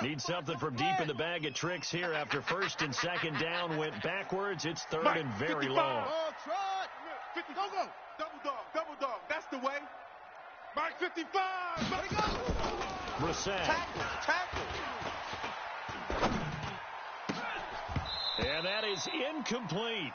Need something from deep in the bag of tricks here after first and second down went backwards. It's third and very long. 50, go. Double dog. That's the way. Mike 55. Let it go. Brissett. Tackle. And that is incomplete.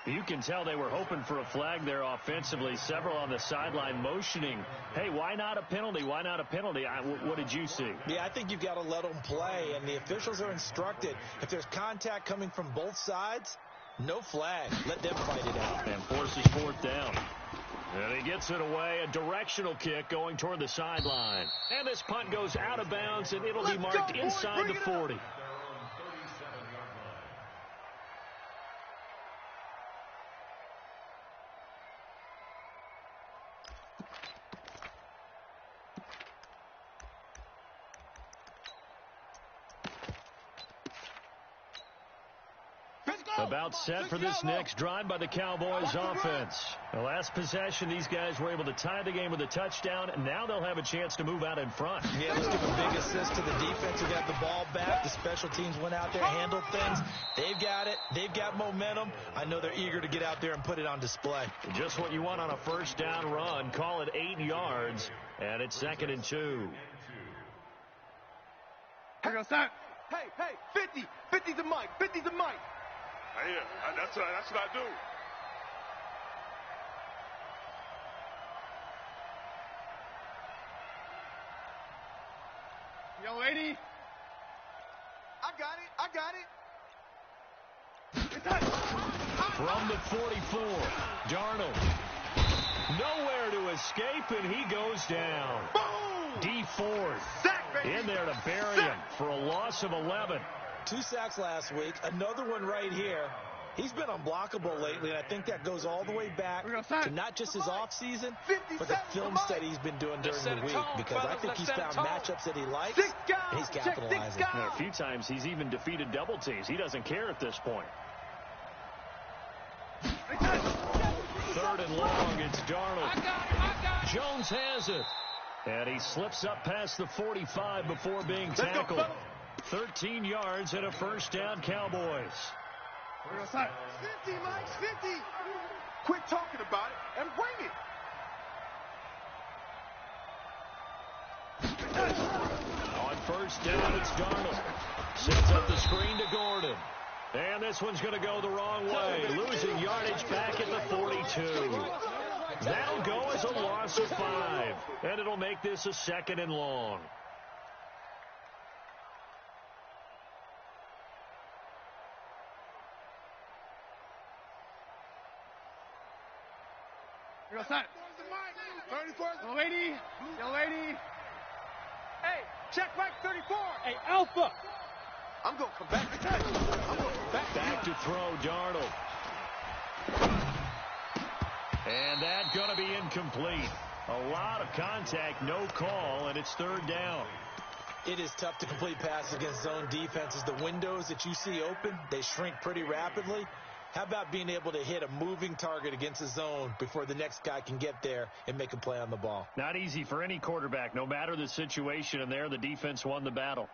You can tell they were hoping for a flag there offensively. Several on the sideline motioning. Hey, why not a penalty? Why not a penalty? What did you see? Yeah, I think you've got to let them play, and the officials are instructed. If there's contact coming from both sides, no flag. Let them fight it out. And forces fourth down. And he gets it away. A directional kick going toward the sideline. And this punt goes out of bounds, and it'll be marked inside the 40. About set for this next drive by the Cowboys offense. The last possession, these guys were able to tie the game with a touchdown, and now they'll have a chance to move out in front. Yeah, let's give a big assist to the defense who got the ball back. The special teams went out there, handled things. They've got it. They've got momentum. I know they're eager to get out there and put it on display. Just what you want on a first down run. Call it 8 yards, and it's 2nd and 2. Hey, 50. 50's a Mike. 50's a Mike. Yeah, that's what I do. Yo, lady. I got it. From the 44, Darnold. Nowhere to escape, and he goes down. Boom! D Ford in there to bury him for a loss of 11. 2 sacks last week, another one right here. He's been unblockable lately, and I think that goes all the way back to not just his offseason, but the film study he's been doing during the week, because I think he's found matchups that he likes, and he's capitalizing. And a few times he's even defeated double teams. He doesn't care at this point. 3rd and long, it's Darnold. Jones has it. And he slips up past the 45 before being tackled. 13 yards and a first down, Cowboys. 50, Mike, 50. Quit talking about it and bring it. On first down, it's Darnold. Sets up the screen to Gordon. And this one's going to go the wrong way. Losing yardage back at the 42. That'll go as a loss of 5. And it'll make this a 2nd and long. Yo, son. 34th. Yo, lady. Hey, check Mike 34. Hey, Alpha. I'm going to come back. Back to throw, Darnold. And that's going to be incomplete. A lot of contact, no call, and it's 3rd down. It is tough to complete passes against zone defenses. The windows that you see open, they shrink pretty rapidly. How about being able to hit a moving target against a zone before the next guy can get there and make a play on the ball? Not easy for any quarterback, no matter the situation, and there the defense won the battle.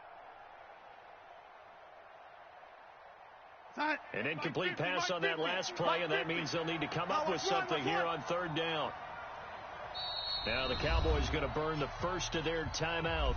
An incomplete pass on that last play, and that means they'll need to come up with something here on 3rd down. Now the Cowboys going to burn the first of their timeout.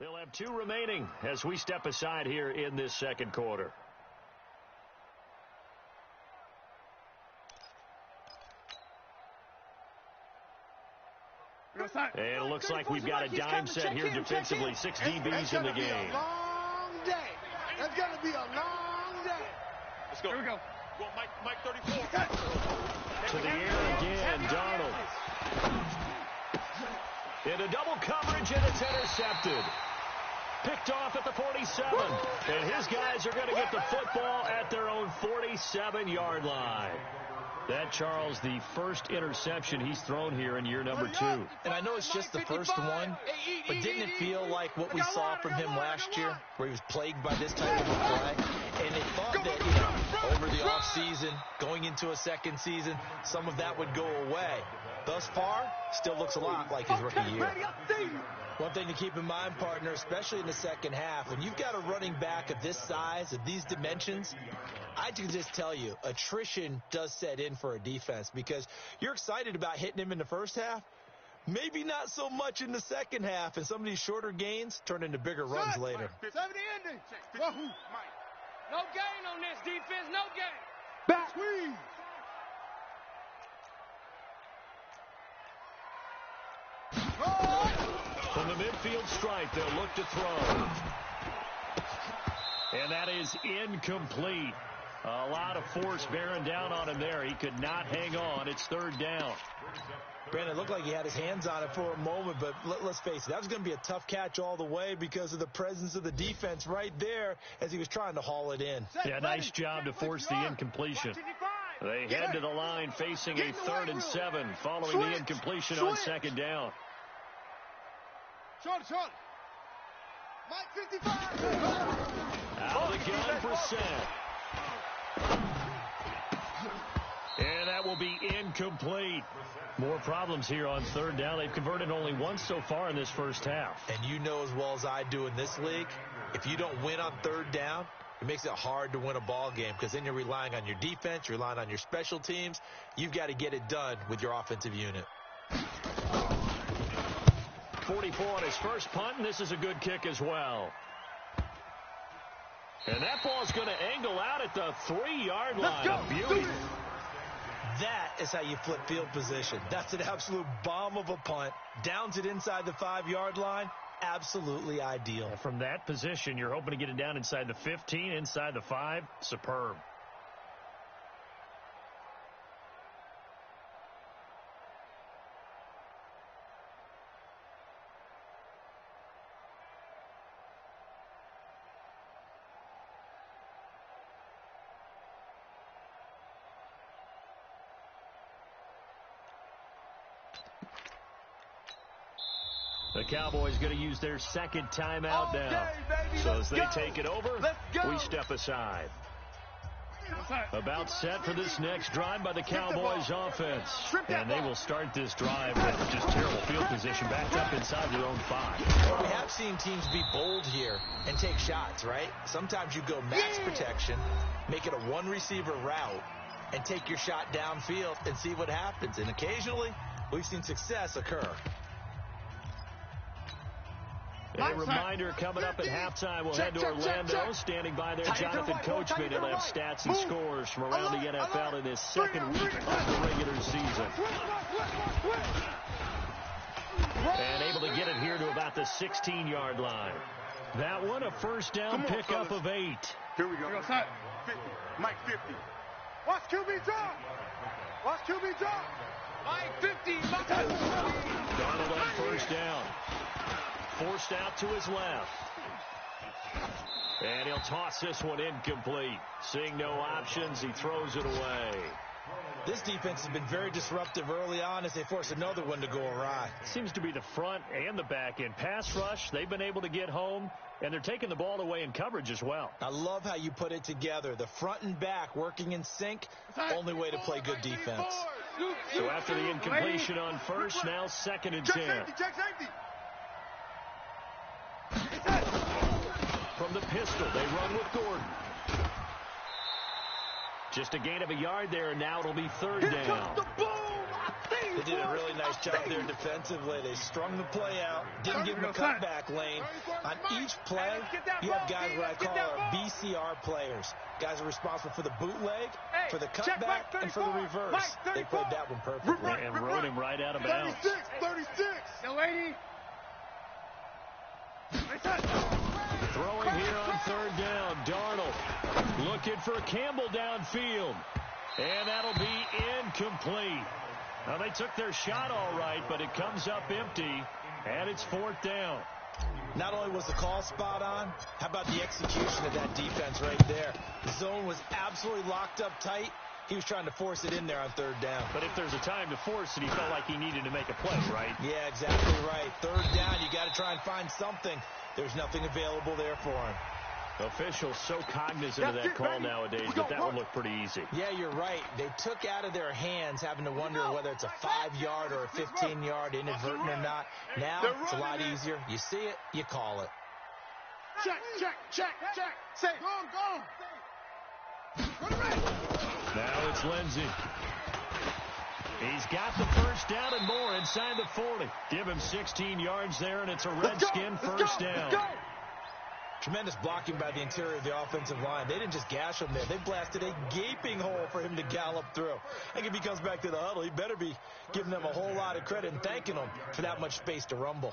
They'll have 2 remaining as we step aside here in this second quarter. And it looks like we've got a dime set here defensively. 6 DBs in the game. Long day. It's going to be a long day. Let's go. Here we go. Go on, Mike 34. To the air again, Darnold. Into double coverage, and it's intercepted. Picked off at the 47. And his guys are going to get the football at their own 47-yard line. That, Charles, the first interception he's thrown here in year number 2. And I know it's just the first one, but didn't it feel like what we saw from him last year, where he was plagued by this type of a play? And they thought that, over the offseason, going into a second season, some of that would go away. Thus far, still looks a lot like his rookie year. One thing to keep in mind, partner, especially in the second half, when you've got a running back of this size, of these dimensions, I can just tell you, attrition does set in for a defense because you're excited about hitting him in the first half, maybe not so much in the second half, and some of these shorter gains turn into bigger runs later. 70 ending. No gain on this defense, no gain. Back. Squeeze. From the midfield stripe, they'll look to throw. And that is incomplete. A lot of force bearing down on him there. He could not hang on. It's 3rd down. Brandon, it looked like he had his hands on it for a moment, but let's face it, that was going to be a tough catch all the way because of the presence of the defense right there as he was trying to haul it in. Yeah, nice job to force the incompletion. They head to the line facing a 3rd and 7 following the incompletion on 2nd down. Short. Mike 55. Out of the gun for Seth. And that will be incomplete. More problems here on 3rd down. They've converted only once so far in this first half. And you know as well as I do in this league, if you don't win on 3rd down, it makes it hard to win a ball game because then you're relying on your defense, you're relying on your special teams. You've got to get it done with your offensive unit. 44 on his first punt, and this is a good kick as well. And that ball's going to angle out at the 3-yard line. A beauty. That is how you flip field position. That's an absolute bomb of a punt. Downs it inside the 5-yard line. Absolutely ideal. From that position, you're hoping to get it down inside the 15, inside the 5. Superb. The Cowboys going to use their second timeout now. So as they take it over, we step aside. About set for this next drive by the Cowboys offense. And they will start this drive with just terrible field position backed up inside their own 5. Well, we have seen teams be bold here and take shots, right? Sometimes you go max protection, make it a 1-receiver route, and take your shot downfield and see what happens. And occasionally, we've seen success occur. A reminder coming up at halftime, we'll head to Orlando. Standing by there, Jonathan Coachman. He'll have stats and scores from around the NFL in his second week of the regular season. And able to get it here to about the 16-yard line. That one, a first down pickup of 8. Here we go. 50. Mike 50. Watch QB drop. Watch QB drop. Mike 50. Darnold on first down. Forced out to his left. And he'll toss this one incomplete. Seeing no options, he throws it away. This defense has been very disruptive early on as they force another one to go awry. Seems to be the front and the back end. Pass rush, they've been able to get home, and they're taking the ball away in coverage as well. I love how you put it together. The front and back working in sync, only way to play good defense. So after the incompletion on first, now 2nd and 10. Check safety. From the pistol, they run with Gordon. Just a gain of a yard there, and now it'll be 3rd down. The boom! I see They did a really nice job there defensively. They strung the play out, didn't give him a cutback lane. On each play, you have guys what I call our BCR players. Guys are responsible for the bootleg, for the cutback, and for the reverse. They played that one perfectly. And rode him right out of bounds. 36. Yo, lady. Throwing here on third down. Darnold looking for Campbell downfield. And that'll be incomplete. Now, they took their shot all right, but it comes up empty, and it's fourth down. Not only was the call spot on, how about the execution of that defense right there? The zone was absolutely locked up tight. He was trying to force it in there on third down. But if there's a time to force it, he felt like he needed to make a play, right? Yeah, exactly right. Third down, you got to try and find something. There's nothing available there for him. Officials so cognizant of that call nowadays that that would look pretty easy. Yeah, you're right. They took out of their hands having to wonder whether it's a 5-yard or a 15-yard inadvertent or not. Now, it's a lot easier. You see it, you call it. Check. Say, go. Now it's Lindsey. He's got the first down and more inside the 40. Give him 16 yards there, and it's a Redskin first down. Tremendous blocking by the interior of the offensive line. They didn't just gash him there. They blasted a gaping hole for him to gallop through. I think if he comes back to the huddle, he better be giving them a whole lot of credit and thanking them for that much space to rumble.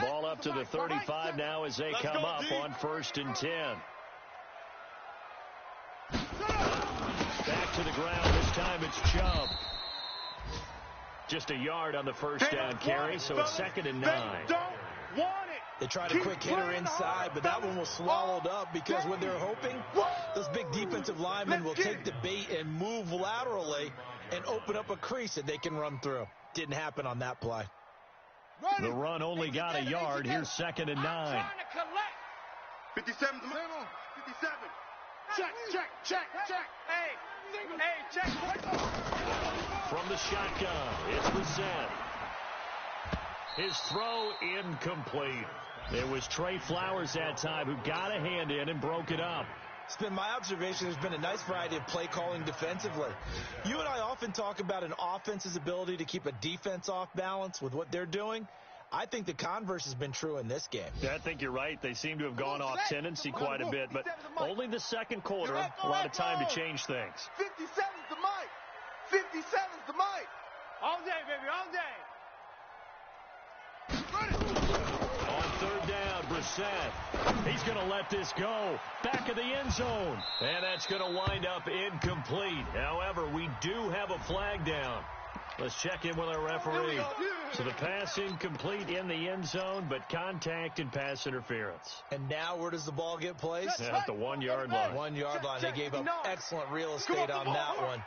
Ball up to the 35 now as they come up on 1st and 10. Back to the ground. This time it's Chubb. Just a yard on the first down carry, so it's 2nd and 9. They tried a quick hitter inside, but that one was swallowed up because when they're hoping, those big defensive linemen will take the bait and move laterally and open up a crease that they can run through. Didn't happen on that play. The run only got a yard. Here's 2nd and 9. 57. 57. Check. Hey, check. From the shotgun, it's Brissett. His throw incomplete. There was Trey Flowers that time who got a hand in and broke it up. It's been my observation there's been a nice variety of play calling defensively. You and I often talk about an offense's ability to keep a defense off balance with what they're doing. I think the converse has been true in this game. Yeah, I think you're right. They seem to have gone off tendency quite a bit, but only the second quarter, a lot of time to change things. 57's the mic. 57's the mic. All day, baby, all day. On third down, Brissett. He's going to let this go. Back of the end zone. And that's going to wind up incomplete. However, we do have a flag down. Let's check in with our referee. So the pass incomplete in the end zone, but contact and pass interference. And now where does the ball get placed? At the 1-yard line. 1-yard line. They gave up excellent real estate on that one.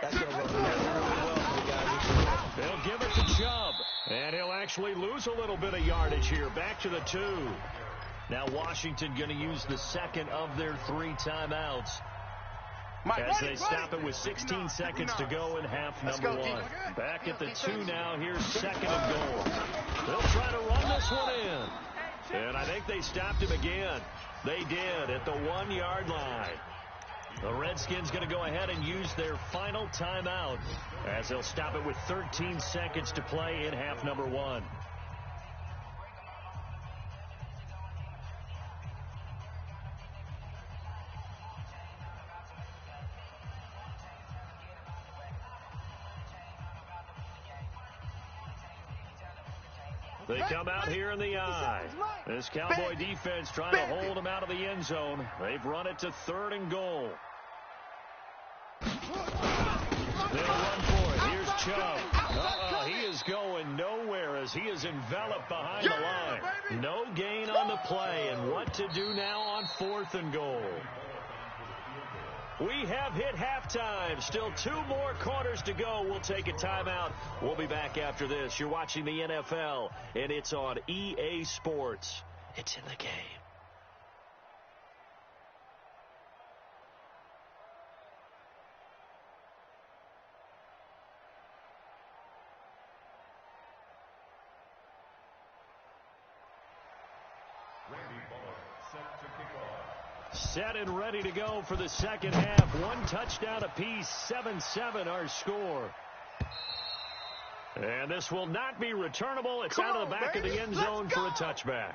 That's going to work really well for the guys. They'll give it to Chubb. And he'll actually lose a little bit of yardage here. Back to the 2. Now Washington going to use the second of their 3 timeouts. As they stop it with 16 seconds to go in half number 1. Back at the 2 now. Here's 2nd and goal. They'll try to run this one in. And I think they stopped him again. They did at the 1-yard line. The Redskins going to go ahead and use their final timeout as they'll stop it with 13 seconds to play in half number 1. They come out here in the eye. This Cowboy defense trying to hold them out of the end zone. They've run it to 3rd and goal. They'll run for it. Here's Chubb. He is going nowhere as he is enveloped behind the line. No gain on the play, and what to do now on 4th and goal. We have hit halftime. Still 2 more quarters to go. We'll take a timeout. We'll be back after this. You're watching the NFL, and it's on EA Sports. It's in the game. Set and ready to go for the second half. 1 touchdown apiece, 7-7 our score. And this will not be returnable. It's out of the back of the end zone for a touchback.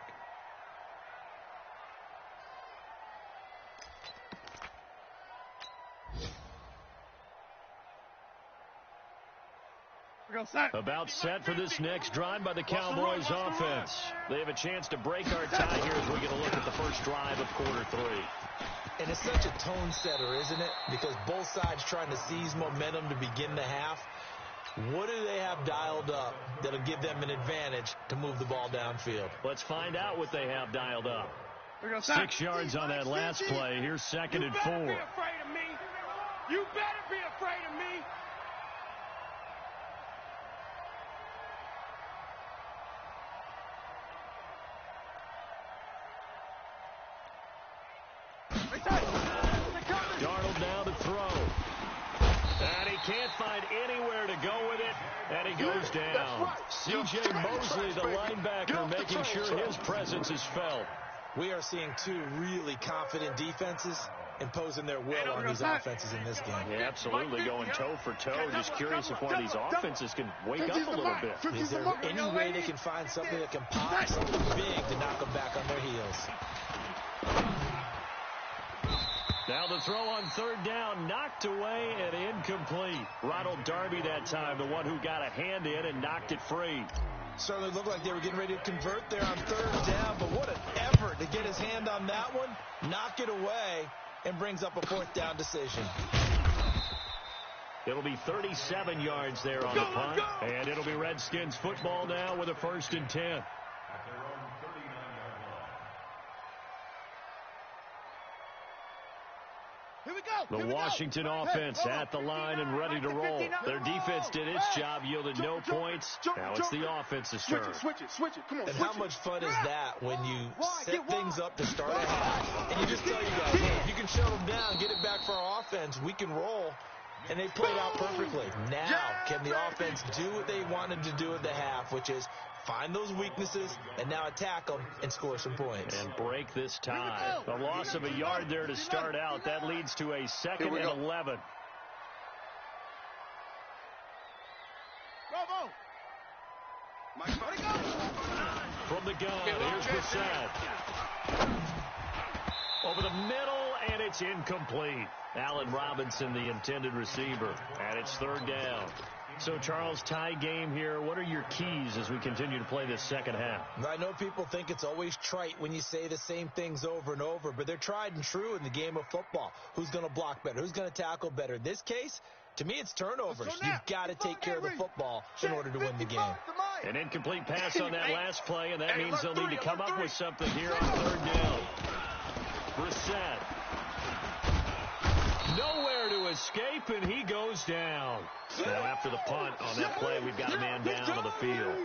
About set for this next drive by the Cowboys offense. They have a chance to break our tie here as we get a look at the first drive of quarter 3. And it's such a tone setter, isn't it? Because both sides trying to seize momentum to begin the half. What do they have dialed up that'll give them an advantage to move the ball downfield? Let's find out what they have dialed up. 6 yards on that last play. Here's 2nd and 4. You better be afraid of me. You better be afraid of me. Darnold now to throw. And he can't find anywhere to go with it. And he goes down. C.J. Mosley, the linebacker, making sure his presence is felt. We are seeing 2 really confident defenses imposing their will on these offenses in this game. Yeah, absolutely, going toe for toe. Just curious if one of these offenses can wake up a little bit. Is there any way they can find something that can pop something big to knock them back on their heels? Now the throw on 3rd down, knocked away and incomplete. Ronald Darby that time, the one who got a hand in and knocked it free. Certainly looked like they were getting ready to convert there on 3rd down, but what an effort to get his hand on that one, knock it away, and brings up a 4th down decision. It'll be 37 yards there on the punt, and it'll be Redskins football now with a 1st and 10. The Washington offense at the line and ready to roll. Their defense did its job, yielded no points. Now it's the offense's turn. Switch it. Come on, and how much fun is that when you set things up to start a half, and you just tell you guys, hey, if you can shut them down, get it back for our offense, we can roll. And they played out perfectly. Now, can the offense do what they wanted to do at the half, which is find those weaknesses and now attack them and score some points. And break this tie. A loss of a yard there to start out. That leads to a 2nd and 11. From the gun, here's Brissett. Over the middle, and it's incomplete. Allen Robinson, the intended receiver. And it's 3rd down. So, Charles, tie game here. What are your keys as we continue to play this second half? I know people think it's always trite when you say the same things over and over, but they're tried and true in the game of football. Who's going to block better? Who's going to tackle better? In this case, to me, it's turnovers. You've got to take care of the football in order to win the game. An incomplete pass on that last play, and that means they'll need to come up with something here on 3rd down. Brissett. Nowhere to escape, and he goes down. Now, after the punt on that play, we've got a man down on the field.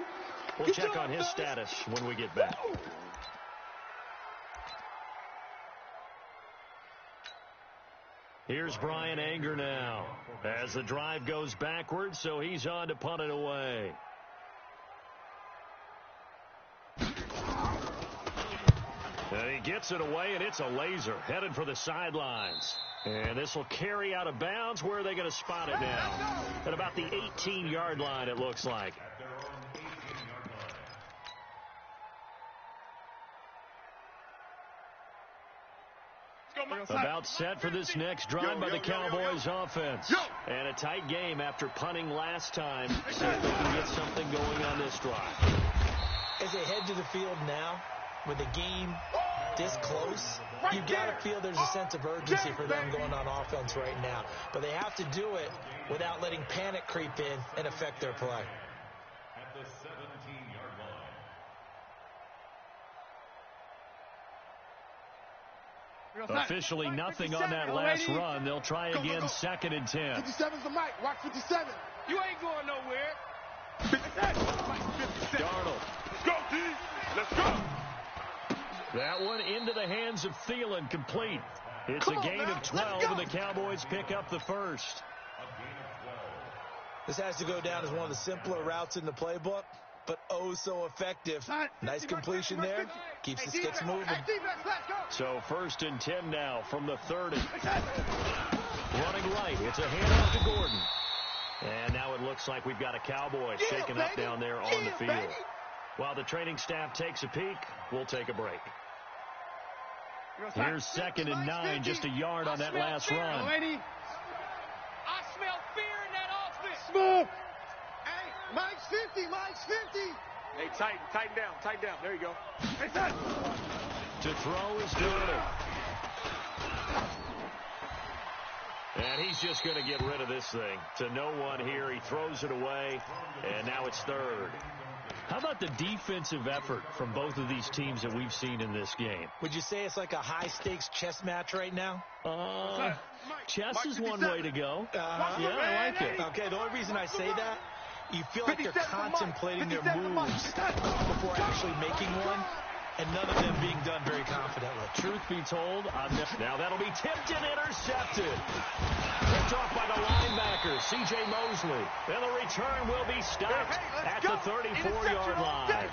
We'll check on his status when we get back. Here's Brian Anger now as the drive goes backwards, so he's on to punt it away. And he gets it away, and it's a laser headed for the sidelines. And this will carry out of bounds. Where are they going to spot it now? At about the 18-yard line, it looks like. About set for this next drive by the Cowboys offense. And a tight game after punting last time. See if they can get something going on this drive. As they head to the field now, with the game this close, you've got to feel there's a sense of urgency for them going on offense right now. But they have to do it without letting panic creep in and affect their play. At the 17-yard line. Officially nothing on that last run. They'll try again, 2nd and 10. 57's the mic. Watch 57. You ain't going nowhere. 57. Darnold. Let's go, D. Let's go. That one into the hands of Thielen, complete. It's a gain of 12, and the Cowboys pick up the first. This has to go down as one of the simpler routes in the playbook, but oh so effective. Nice completion there. Keeps the sticks moving. So 1st and 10 now from the 30. Running right. It's a handoff to Gordon. And now it looks like we've got a Cowboy shaking up down there on the field. Baby. While the training staff takes a peek, we'll take a break. Here's 2nd and 9, just a yard on that last run. I smell fear in that offense. Smoke! Hey, Mike's 50, Mike's 50. Hey, tighten down. There you go. Hey, son. To throw is Darnold. And he's just going to get rid of this thing. To no one here. He throws it away, and now it's 3rd. How about the defensive effort from both of these teams that we've seen in this game? Would you say it's like a high-stakes chess match right now? Chess is one way to go. Yeah, I like it. Okay, the only reason I say that, you feel like they're contemplating their moves before actually making one, and none of them being done very confidently. Truth be told, now that'll be tipped and intercepted. Picked off by the linebacker, C.J. Mosley. And the return will be stopped at the 34-yard line.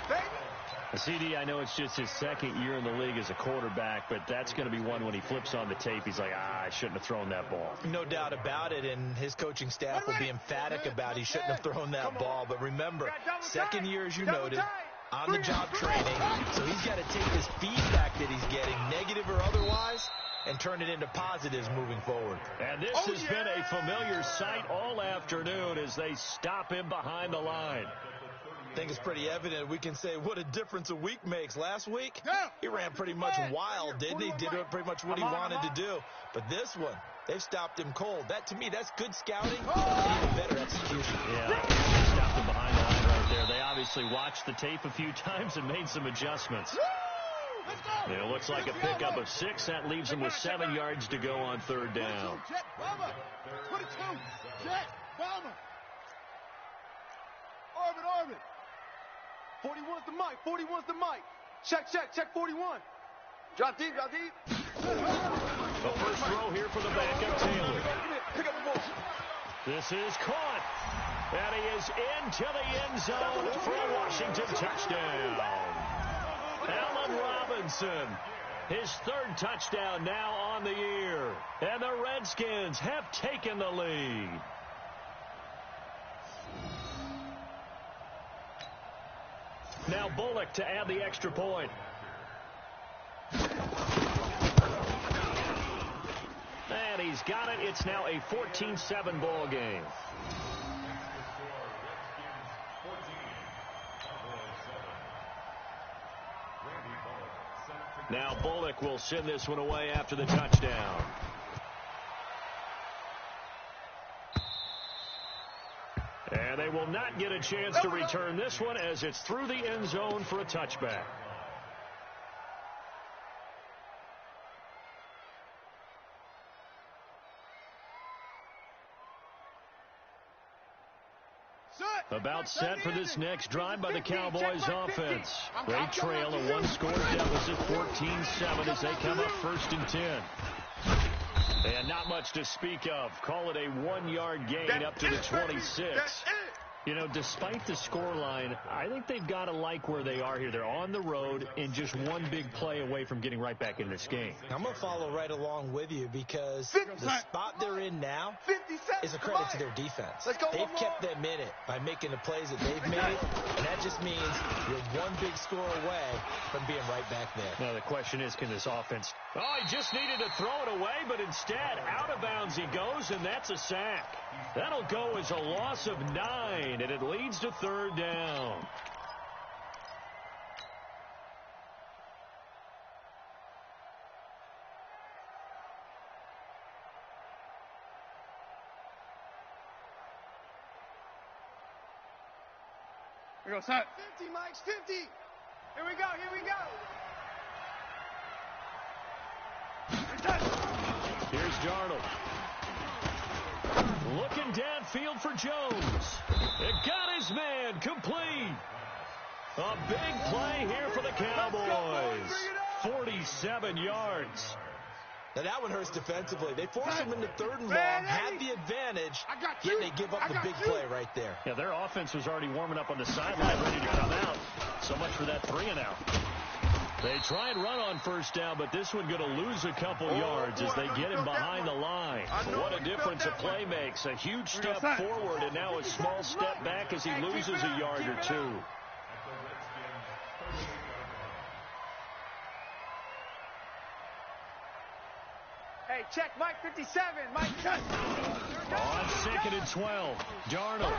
CD, I know it's just his 2nd year in the league as a quarterback, but that's going to be one when he flips on the tape, he's like, I shouldn't have thrown that ball. No doubt about it, and his coaching staff will be emphatic about he shouldn't have thrown that ball. But remember, 2nd year, as you noted, on-the-job training, so he's got to take this feedback that he's getting, negative or otherwise, and turn it into positives moving forward. And this has been a familiar sight all afternoon as they stop him behind the line. I think it's pretty evident. We can say what a difference a week makes. Last week, he ran pretty much wild, didn't he? Did pretty much what he wanted to do. But this one, they've stopped him cold. That, to me, that's good scouting and even better execution. Yeah, they stopped him behind the line right there. They obviously watched the tape a few times and made some adjustments. It looks like a pickup of 6. That leaves him with 7 yards to go on 3rd down. Jet, bomber. 22, jet, bomber. Orbit. 41's the mic, 41's the mic. Check 41. Drop deep. The first throw here for the backup, Taylor. Pick up the ball. This is caught. And he is into the end zone for a Washington touchdown. Allen Robinson, his 3rd touchdown now on the year. And the Redskins have taken the lead. Now Bullock to add the extra point. And he's got it. It's now a 14-7 ball game. Now Bullock will send this one away after the touchdown. And they will not get a chance to return this one as it's through the end zone for a touchback. About set for this next drive by the Cowboys offense. They trail a 1-score deficit, 14-7 as they come up 1st and 10. And not much to speak of. Call it a 1-yard gain up to the 26. You know, despite the scoreline, I think they've got to like where they are here. They're on the road and just one big play away from getting right back in this game. I'm going to follow right along with you because the spot they're in now is a credit to their defense. They've kept them in it by making the plays that they've made, and that just means you're one big score away from being right back there. Now, the question is, can this offense... Oh, he just needed to throw it away, but instead, out of bounds he goes, and that's a sack. That'll go as a loss of 9, and it leads to 3rd down. Here we go, son. 50, Mike's 50. Here we go. Here's Darnold. Looking downfield for Jones. It got his man complete. A big play here for the Cowboys. 47 yards. Now that one hurts defensively. They force him into 3rd and long, had the advantage, yet they give up the big play right there. Yeah, their offense was already warming up on the sideline, ready to come out. So much for that 3-and-out. They try and run on first down, but this one going to lose a couple yards as they get him behind the line. What a difference a play makes. A huge step forward and now a small step back as he loses a yard or two. Hey, check Mike 57. Mike, check. On 2nd and 12, Darnold.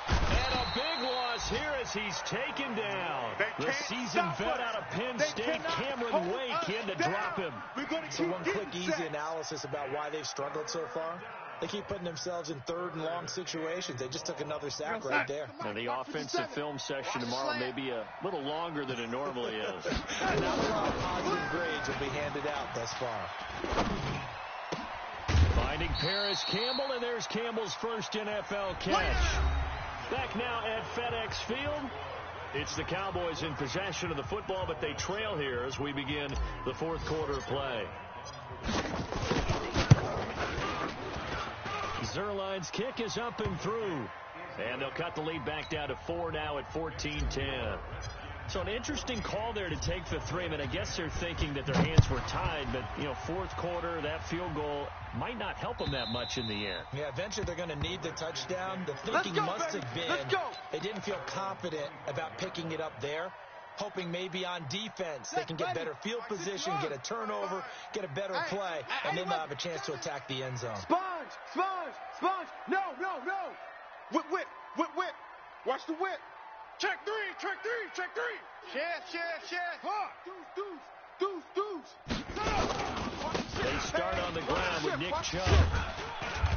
And a big loss here as he's taken down. The seasoned vet out of Penn State, Cameron Wake, in to drop him. So one quick, easy analysis about why they've struggled so far. They keep putting themselves in 3rd and long situations. They just took another sack right there. Now the offensive film session tomorrow may be a little longer than it normally is. And not a lot of positive grades will be handed out thus far. Finding Paris Campbell, and there's Campbell's first NFL catch. Back now at FedEx Field. It's the Cowboys in possession of the football, but they trail here as we begin the 4th quarter of play. Zerline's kick is up and through. And they'll cut the lead back down to 4 now at 14-10. So an interesting call there to take the 3. I mean, I guess they're thinking that their hands were tied, but, 4th quarter, that field goal might not help them that much in the end. Yeah, eventually they're going to need the touchdown. The thinking must have been they didn't feel confident about picking it up there, hoping maybe on defense they can get better field position, get a turnover, get a better play, and then they'll have a chance to attack the end zone. Sponge. No. Whip. Watch the whip. Check three. Chef. Deuce. They start on the ground with Nick Chubb.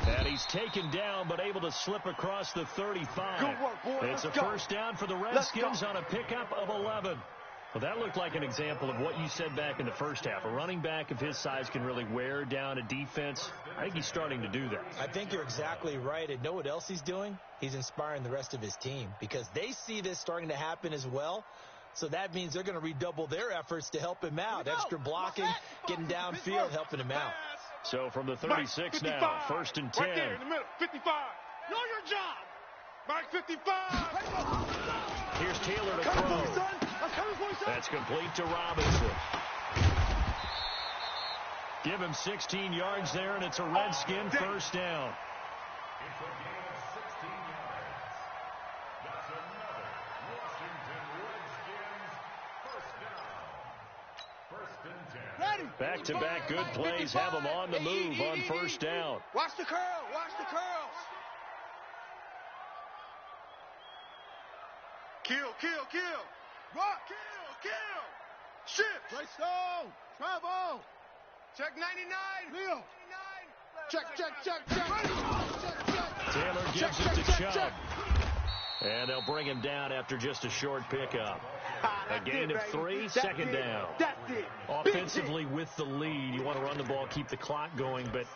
And he's taken down, but able to slip across the 35. Good work, boy. It's a first down for the Redskins on a pickup of 11. Well, that looked like an example of what you said back in the first half. A running back of his size can really wear down a defense. I think he's starting to do that. I think you're exactly right. And know what else he's doing? He's inspiring the rest of his team because they see this starting to happen as well. So that means they're going to redouble their efforts to help him out. Extra blocking, getting downfield, helping him out. So from the 36 now, 1st and 10. Right there in the middle, 55. Know your job. Mike 55. Here's Taylor to throw. That's complete to Robinson. Give him 16 yards there, and it's a Redskin first down. It's a gain of 16 yards. That's another Washington Redskins first down. 1st and 10. Back-to-back good plays have them on the move on first down. Watch the curls. Kill. Rock. Kill. Shift. Right stone. Travel. Check 99. Leo. Check. Taylor gives it to Chubb. And they'll bring him down after just a short pickup. A gain of 3, 2nd down. That's it. Offensively with the lead, you want to run the ball, keep the clock going, but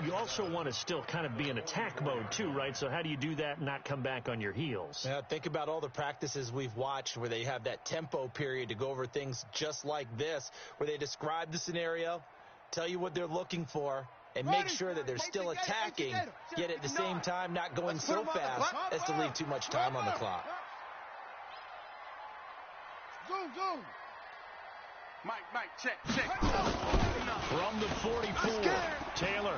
you also want to still kind of be in attack mode too, right? So how do you do that and not come back on your heels? Yeah, think about all the practices we've watched where they have that tempo period to go over things just like this, where they describe the scenario, tell you what they're looking for, and make sure that they're still attacking, yet at the same time not going so fast as to leave too much time on the clock. Go. Mike, check. From the 44, Taylor.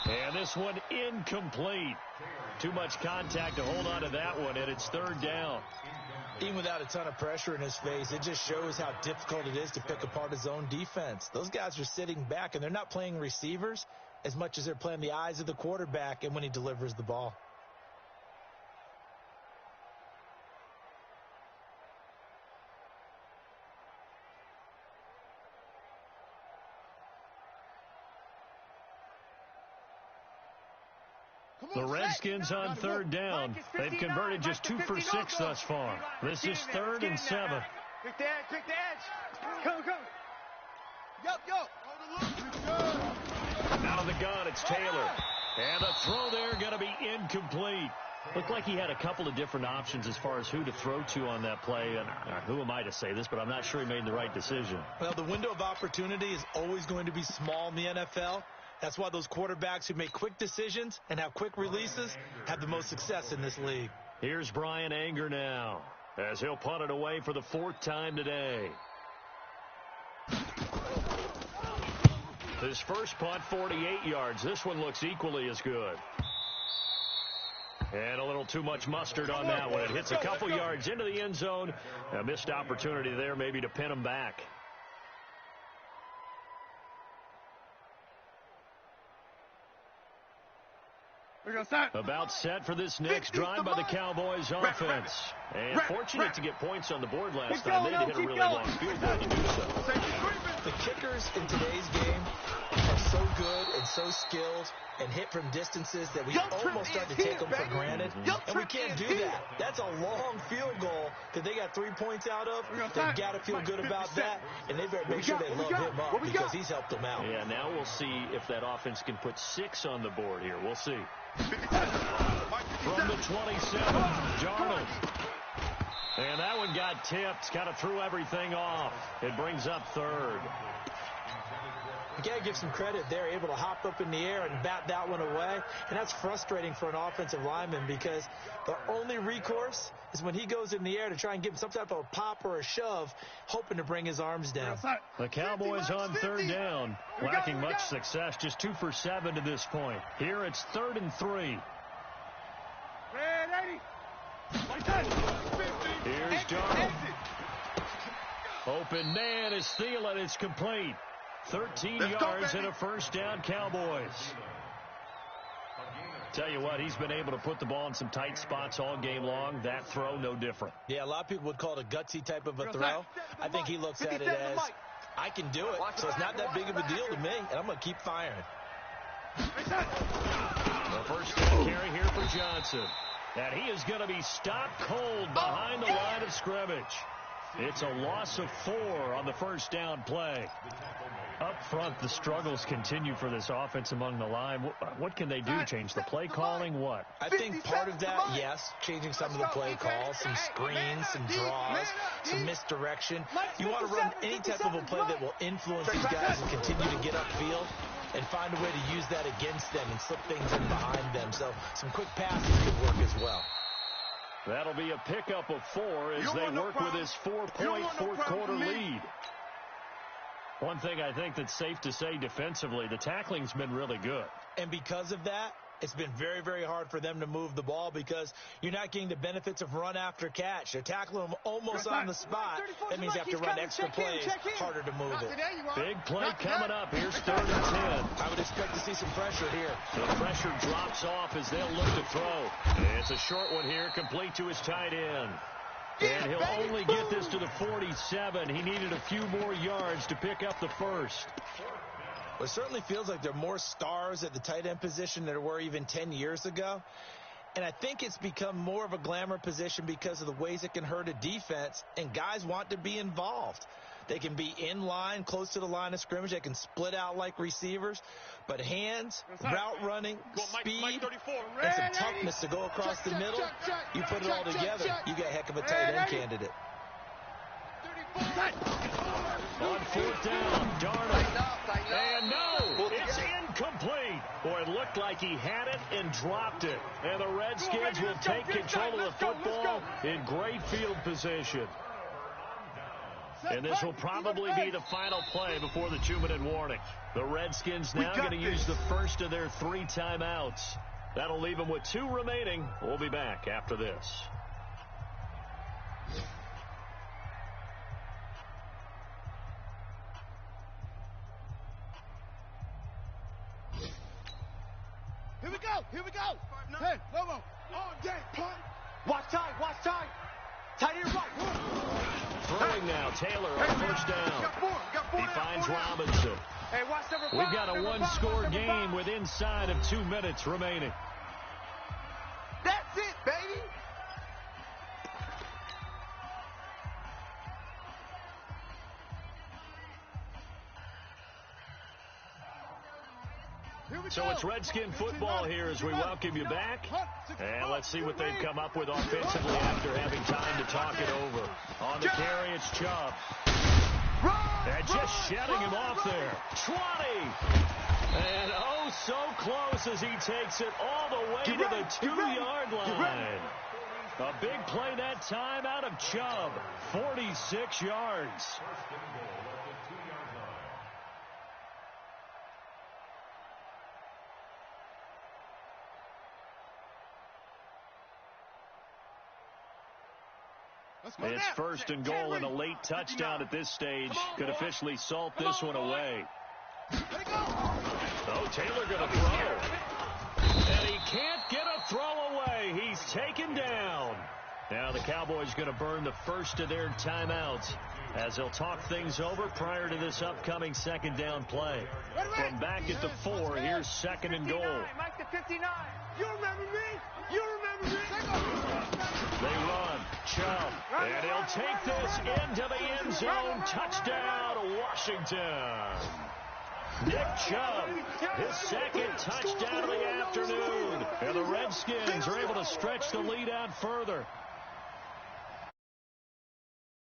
And this one incomplete. Too much contact to hold on to that one, and it's 3rd down. Even without a ton of pressure in his face, it just shows how difficult it is to pick apart his own defense. Those guys are sitting back, and they're not playing receivers as much as they're playing the eyes of the quarterback and when he delivers the ball. The Redskins on 3rd down. They've converted just 2 for 6 thus far. This is 3rd and 7. Pick the edge. Come. Yo. Out of the gun, it's Taylor. And the throw there going to be incomplete. Looked like he had a couple of different options as far as who to throw to on that play. And who am I to say this, but I'm not sure he made the right decision. Well, the window of opportunity is always going to be small in the NFL. That's why those quarterbacks who make quick decisions and have quick releases have the most success in this league. Here's Brian Anger now. as he'll punt it away for the 4th time today. His first punt, 48 yards. This one looks equally as good. And a little too much mustard on that one. It hits a couple yards into the end zone. A missed opportunity there maybe to pin him back. About set for this next drive by the Cowboys offense. And fortunate to get points on the board last time. They had to hit a really long field goal to do so. The kickers in today's game are so good and so skilled and hit from distances that we almost start to take them for granted. And we can't do that. That's a long field goal that they got 3 points out of. They've got to feel good about that. And they better make sure they love him up because he's helped them out. Yeah, now we'll see if that offense can put 6 on the board here. We'll see. From the 27, Darnold. And that one got tipped. Kind of threw everything off. It brings up 3rd. You got to give some credit there, able to hop up in the air and bat that one away. And that's frustrating for an offensive lineman because the only recourse is when he goes in the air to try and give some type of a pop or a shove, hoping to bring his arms down. The Cowboys on 3rd down, lacking much success, just 2 for 7 to this point. Here it's 3rd and 3. Here's Darnold. Open man is Thielen. It's complete. 13 yards and a 1st down, Cowboys. Tell you what, he's been able to put the ball in some tight spots all game long. That throw, no different. Yeah, a lot of people would call it a gutsy type of a throw. I think he looks at it as, I can do it, so it's not that big of a deal to me, and I'm going to keep firing. The 1st down carry here for Johnson. And he is going to be stopped cold behind the line of scrimmage. It's a loss of 4 on the 1st down play. Up front, the struggles continue for this offense among the line. What can they do? Change the play calling? What? I think part of that, yes, changing some of the play calls, some screens, some draws, some misdirection. You want to run any type of a play that will influence these guys and continue to get upfield and find a way to use that against them and slip things in behind them. So some quick passes could work as well. That'll be a pickup of 4 as they work with his 4-point 4th quarter lead. One thing I think that's safe to say defensively, the tackling's been really good. And because of that, it's been very, very hard for them to move the ball because you're not getting the benefits of run after catch. They're tackling them almost on the spot. That means you have to run extra plays, harder to move it. Big play coming up. Here's 3rd and 10. I would expect to see some pressure here. The pressure drops off as they'll look to throw. It's a short one here, complete to his tight end. And he'll only get this to the 47. He needed a few more yards to pick up the 1st. Well, it certainly feels like there are more stars at the tight end position than there were even 10 years ago. And I think it's become more of a glamour position because of the ways it can hurt a defense, and guys want to be involved. They can be in line, close to the line of scrimmage. They can split out like receivers. But hands, route running, speed, and some toughness to go across the middle, you put it all together, you got a heck of a tight end candidate. On 4th down, Darnold. And no, it's incomplete. Boy, it looked like he had it and dropped it. And the Redskins will take control of the football in great field position. And this will probably be the final play before the 2-minute warning. The Redskins now going to use the first of their 3 timeouts. That'll leave them with 2 remaining. We'll be back after this. Here we go. Here we go. Hey, Lobo. All day, punt. Watch time. Watch time. Tight end right. Throwing now, Taylor on 1st down. He finds Robinson. Hey, watch number 5. We've got a 1-score game with inside of 2 minutes remaining. That's it, baby. So it's Redskin football here as we welcome you back. And let's see what they've come up with offensively after having time to talk it over. On the carry, it's Chubb. And just shedding him off there. 20. And oh, so close as he takes it all the way to the 2-yard line. A big play that time out of Chubb. 46 yards. First and goal at the 2-yard line. It's first and goal, and a late touchdown at this stage could officially salt this one away. Oh, Taylor going to throw. And he can't get a throw away. He's taken down. Now the Cowboys going to burn the first of their timeouts as they'll talk things over prior to this upcoming second down play. From back at the 4, here's second and goal. Mike the 59. You remember me? You remember me? They run. Chubb. And he'll take this into the end zone. Touchdown, Washington. Nick Chubb, his second touchdown of the afternoon. And the Redskins are able to stretch the lead out further.